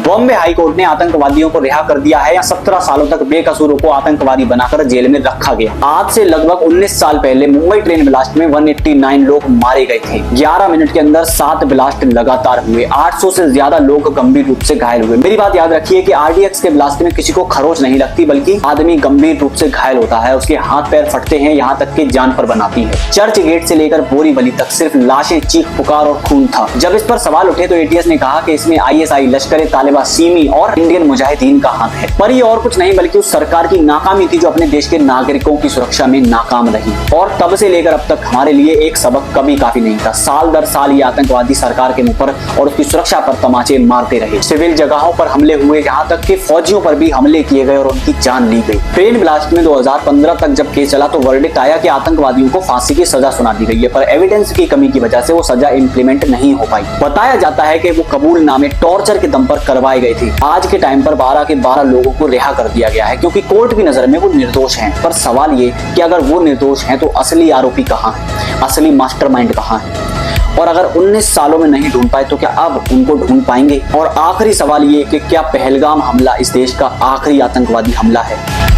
Bombay high court ने आतंकवादियों को रिहा कर दिया है या 17 सालों तक बेकसूरों को आतंकवादी बनाकर जेल में रखा गया। आज से लगभग 19 साल पहले मुंबई ट्रेन ब्लास्ट में 189 लोग मारे गए थे। 11 मिनट के अंदर 7 ब्लास्ट लगातार हुए। 800 से ज्यादा लोग गंभीर रूप से घायल हुए। मेरी बात याद रखिए कि आरडीएक्स के ब्लास्ट में किसी को खरोच नहीं लगती, बल्कि आदमी गंभीर रूप से घायल होता है, उसके हाथ पैर फटते हैं, यहाँ तक कि जान पर बनाती है। चर्च गेट से लेकर बोरीवली तक सिर्फ लाशें, चीख पुकार और खून था। जब इस पर सवाल उठे तो एटीएस ने कहा कि इसमें आईएसआई, लश्कर तालिबा, सिमी और इंडियन मुजाहिदीन का हाथ है। पर ये और कुछ नहीं बल्कि उस सरकार की नाकामी थी जो अपने देश के नागरिकों की सुरक्षा में नाकाम रही। और तब से लेकर अब तक हमारे लिए एक सबक कभी काफी नहीं था। साल दर साल ये आतंकवादी सरकार के मुंह पर और उसकी सुरक्षा पर तमाचे मारते रहे। सिविल जगहों पर हमले हुए, यहाँ तक कि फौजियों पर भी हमले किए गए और उनकी जान ली गई। ट्रेन ब्लास्ट में 2015 तक जब केस चला तो वर्डिक्ट आया कि आतंकवादियों को फांसी की सजा सुना दी गई है, पर एविडेंस की कमी की वजह से वो सजा इंप्लीमेंट नहीं हो पाई। बताया जाता है कि वो कबूलनामे टॉर्चर के दम पर करवाए गए थे। आज के टाइम पर 12 के 12 लोगों को रिहा कर दिया गया है क्योंकि कोर्ट की नजर में वो निर्दोष हैं। पर सवाल ये कि अगर वो निर्दोष हैं तो असली आरोपी कहाँ है, असली मास्टरमाइंड कहाँ है? और अगर 19 सालों में नहीं ढूंढ पाए तो क्या अब उनको ढूंढ पाएंगे? और आखिरी सवाल ये कि क्या पहलगाम हमला इस देश का आखिरी आतंकवादी हमला है?